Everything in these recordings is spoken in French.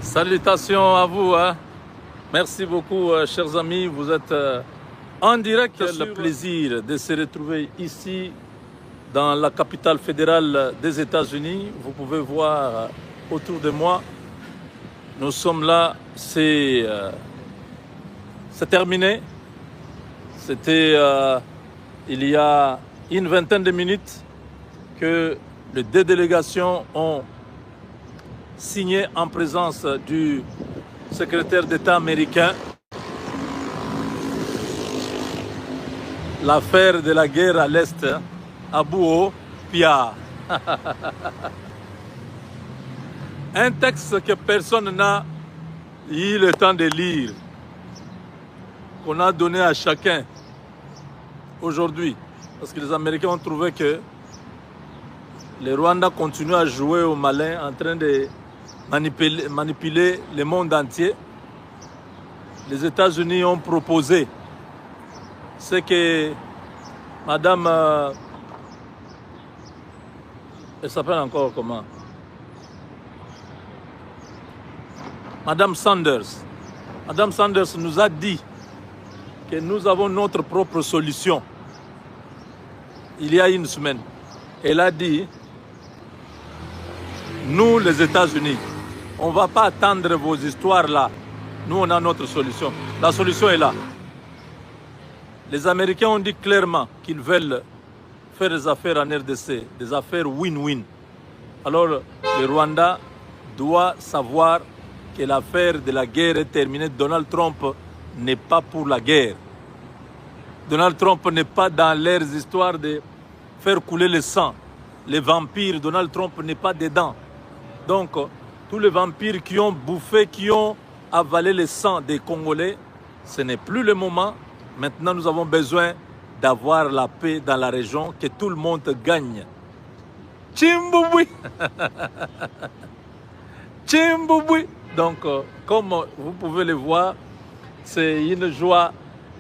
Salutations à vous. Merci beaucoup, chers amis. Vous êtes en direct. Le plaisir de se retrouver ici dans la capitale fédérale des États-Unis. Vous pouvez voir autour de moi. Nous sommes là. C'est terminé. C'était il y a une vingtaine de minutes que les deux délégations ont signé en présence du secrétaire d'État américain l'affaire de la guerre à l'Est, à Bouo Pia. Un texte que personne n'a eu le temps de lire, qu'on a donné à chacun aujourd'hui, parce que les Américains ont trouvé que les Rwandais continuent à jouer au malin en train de manipuler le monde entier. Les États-Unis ont proposé ce que Madame, elle s'appelle encore comment? Madame Sanders. Madame Sanders nous a dit que nous avons notre propre solution. Il y a une semaine, elle a dit: nous, les États-Unis, on ne va pas attendre vos histoires là. Nous, on a notre solution. La solution est là. Les Américains ont dit clairement qu'ils veulent faire des affaires en RDC, des affaires win-win. Alors, le Rwanda doit savoir que l'affaire de la guerre est terminée. Donald Trump n'est pas pour la guerre. Donald Trump n'est pas dans leurs histoires de faire couler le sang. Les vampires, Donald Trump n'est pas dedans. Donc, tous les vampires qui ont bouffé, qui ont avalé le sang des Congolais, ce n'est plus le moment. Maintenant, nous avons besoin d'avoir la paix dans la région, que tout le monde gagne. Tchimboui. Tchimboui. Donc, comme vous pouvez le voir, c'est une joie.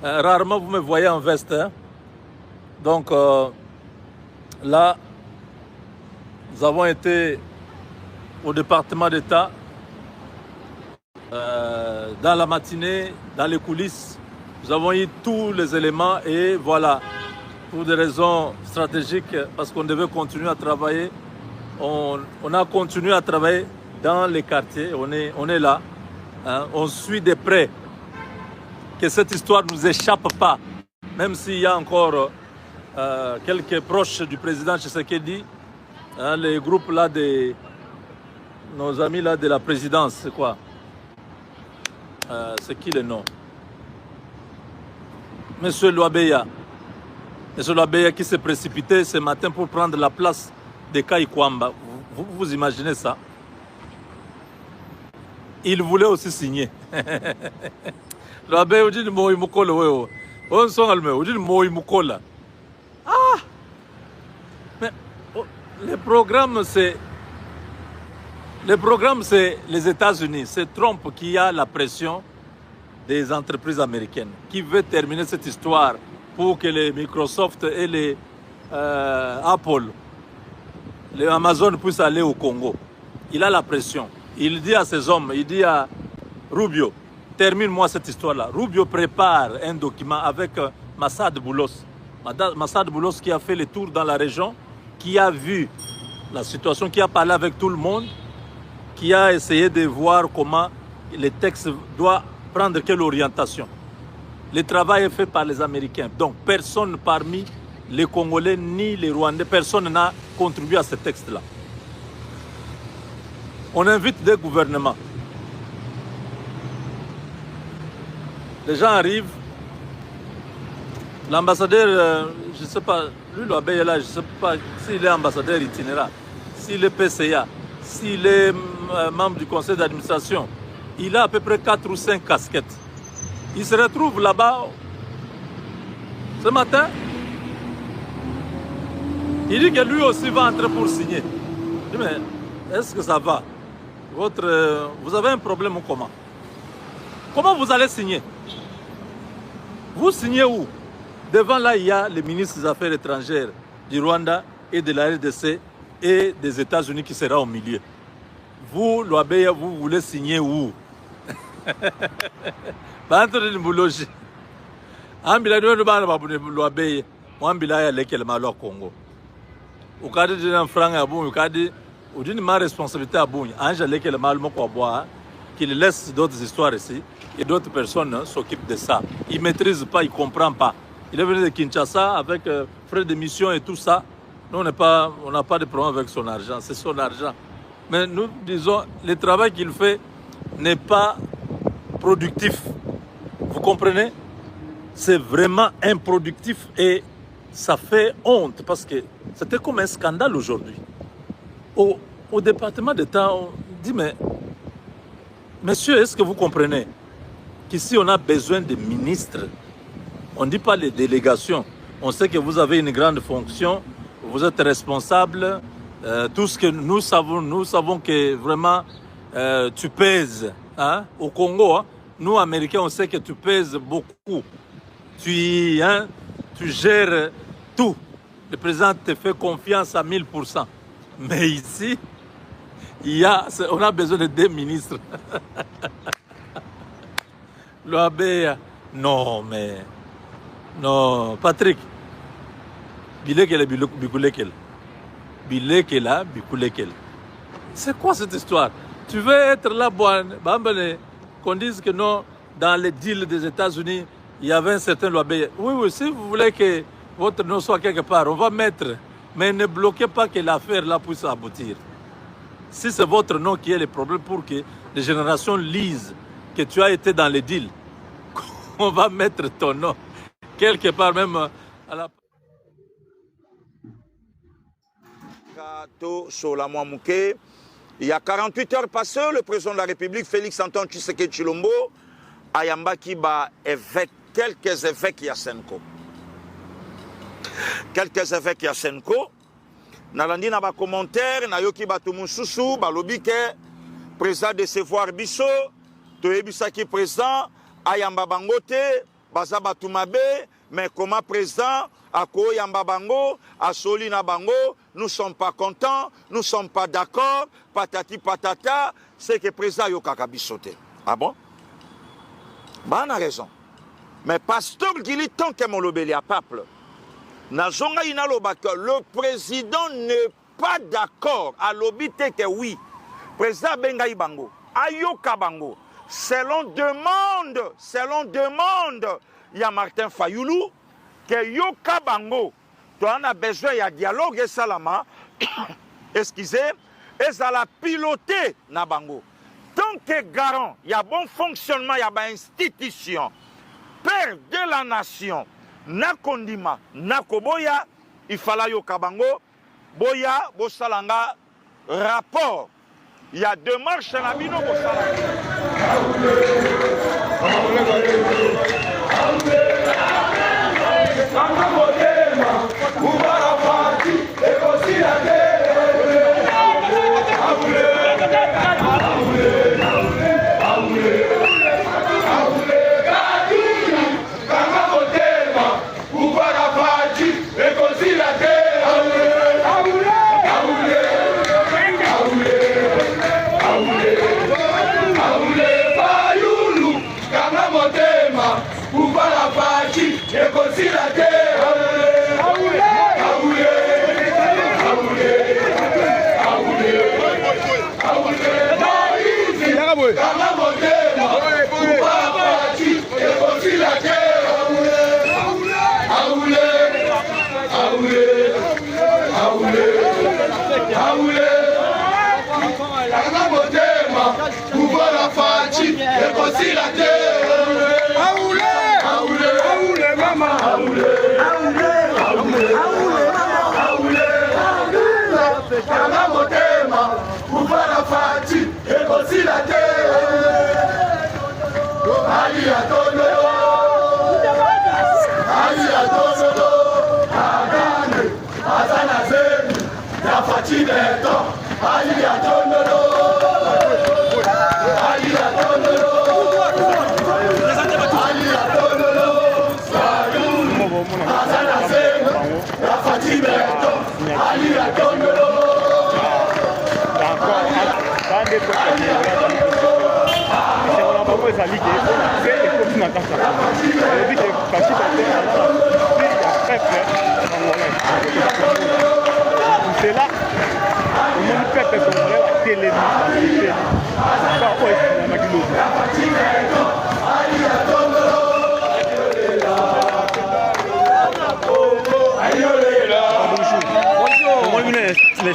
Rarement vous me voyez en veste. Donc, là, nous avons été au département d'État dans la matinée, dans les coulisses. Nous avons eu tous les éléments et voilà, pour des raisons stratégiques, parce qu'on devait continuer à travailler, on a continué à travailler dans les quartiers, on est là, on suit de près que cette histoire ne nous échappe pas, même s'il y a encore quelques proches du président Tshisekedi, les groupes là nos amis là de la présidence, c'est quoi? C'est qui le nom? Monsieur Loabeya. Monsieur Loabeya qui s'est précipité ce matin pour prendre la place de Kaikwamba. Vous imaginez ça? Il voulait aussi signer. Loabeya dit Moi Mukola. On s'en alme. Dit Moi Mukola. Ah! Mais le programme, c'est les États-Unis. C'est Trump qui a la pression des entreprises américaines, qui veut terminer cette histoire pour que les Microsoft et les Apple, les Amazon puissent aller au Congo. Il a la pression. Il dit à ses hommes, il dit à Rubio, termine-moi cette histoire-là. Rubio prépare un document avec Massad Boulos. Massad Boulos qui a fait le tour dans la région, qui a vu la situation, qui a parlé avec tout le monde, qui a essayé de voir comment les textes doivent prendre quelle orientation. Le travail est fait par les Américains. Donc personne parmi les Congolais ni les Rwandais, personne n'a contribué à ce texte-là. On invite des gouvernements. Les gens arrivent. L'ambassadeur, je ne sais pas, lui Loabeya là, je ne sais pas s'il est ambassadeur itinérant, s'il est PCA, s'il est membre du conseil d'administration. Il a à peu près 4 ou 5 casquettes. Il se retrouve là-bas ce matin. Il dit que lui aussi va entrer pour signer. Je dis, mais est-ce que ça va? Vous avez un problème ou comment? Comment vous allez signer? Vous signez où? Devant là, il y a le ministre des Affaires étrangères du Rwanda et de la RDC et des États-Unis qui sera au milieu. vous, l'Ouabeya, vous voulez signer où? Bantre de Mbouloji. Ambila de l'Ouabeya. Ambila ya leke le malo Congo. Au cas de un franc à bon, au cas de d'une ma responsabilité à bon, Ange leke le malo quoi boire, qu'il laisse d'autres histoires ici et d'autres personnes s'occupent de ça. Il maîtrise pas, il comprend pas. Il est venu de Kinshasa avec frais de mission et tout ça. Nous, on n'a pas de problème avec son argent, c'est son argent. Mais nous disons, le travail qu'il fait n'est pas productif. Vous comprenez? C'est vraiment improductif et ça fait honte parce que c'était comme un scandale aujourd'hui. Au département d'État, on dit, mais monsieur, est-ce que vous comprenez qu'ici on a besoin de ministres? On ne dit pas les délégations. On sait que vous avez une grande fonction, vous êtes responsable. Tout ce que nous savons que vraiment tu pèses. Hein, au Congo, hein, nous, Américains, on sait que tu pèses beaucoup. Tu gères tout. Le président te fait confiance à 1000%. Mais ici, on a besoin de 2 ministres. L'Ouabeya, non, mais... Non, Patrick, c'est quoi cette histoire? Tu veux être là, qu'on dise que non, dans les deals des États-Unis, il y avait un certain L'Ouabeya. Oui, si vous voulez que votre nom soit quelque part, on va mettre, mais ne bloquez pas que l'affaire là puisse aboutir. Si c'est votre nom qui est le problème pour que les générations lisent que tu as été dans les deals, on va mettre ton nom. Quelque part même à la... Il y a 48 heures passées, le président de la République, Félix Antoine Tshisekedi Tshilombo, a yambaki quelques évêques Yasenko. Quelques évêques Yasenko. Nalandi na ba commentaire, na yoki ba tumususu, ba lobike, président de Sevoir Bisso, to ebisaki président, ayamba bangote, baza batumabe, mais comment président, ako yamba bango, asoli na bango, nous ne sommes pas contents, nous ne sommes pas d'accord, patati patata, c'est que président yokaka bisote. Ah bon? Bah, on a raison. Mais pasteur Gili, tant que mon lobeli à peuple, le président n'est pas d'accord à l'obité que oui. Président Bengaï Bango, Ayoka Bango, selon demande, il y a Martin Fayoulou, que Yoka Bango, tu en as besoin, il y a dialogue et salama, excusez, et ça l'a piloté na Bango. Tant que garant, il y a bon fonctionnement, il y a une institution, père de la nation, Nakondima, Nakoboya, il fallait Yoka Bango, Boya, Bosalanga, rapport. Il y a 2 marches à la Bino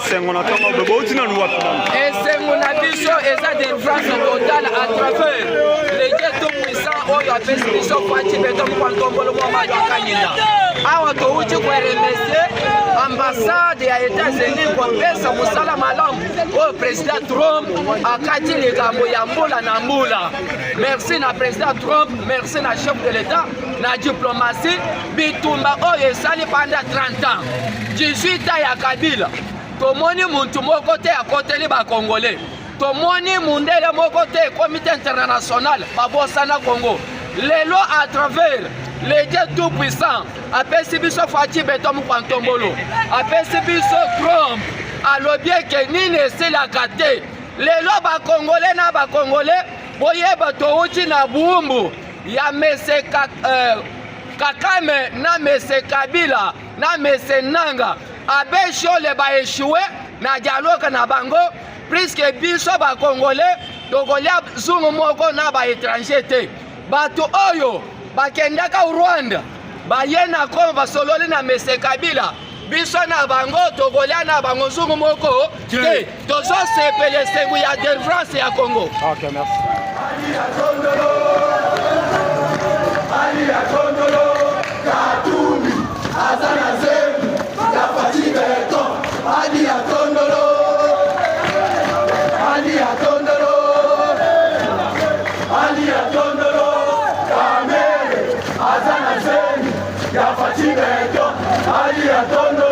esengo na ntongo boye bouti nanu wapi nanu esengo na biso eza délivrance totale à travers le Dieu tout-puissant oyo apesi biso kwati beto mokwantombolo mwa majo akanyinda awa touti koremercie ambassade ya États-Unis kopesa mosala malamu oyo président Trump akati likambo ya mbula na mbula. Merci na président Trump, merci na chef de l'État na diplomatie bitumba oyo esali pendant 30 ans 18 ans ya Kabila. Tomoni muntu moko te akoteli ba Congolais. Tomoni mundele moko te comité international babosana Congo. Lelo à travers le Dieu tout puissant apesi biso Fati Beto Mukwantombolo apesi biso Trump alobie ke nini esilaka te. Lelo ba Congolais na ba Congolais boyeba touti na bumbu ya mese Kakame na mese Kabila na mese Nanga abeshole ba échoué na dialogue na bango puisque biso ba Congolais tokolia zungu moko na ba étranger te bato oyo bakendaka Rwanda baye na Kongo basololi na mese Kabila biso na bango tokolia na bango zungu moko te tozo sepele sengu ya délivrance ya Congo. Ok, merci. Ali Atondolo, Katumi, Azana Zemi, Fati Beto, Ali Atondolo, Ali Atondolo, Ali Atondolo, Kamere, Azana Zemi, Fati Beto, Ali Atondolo.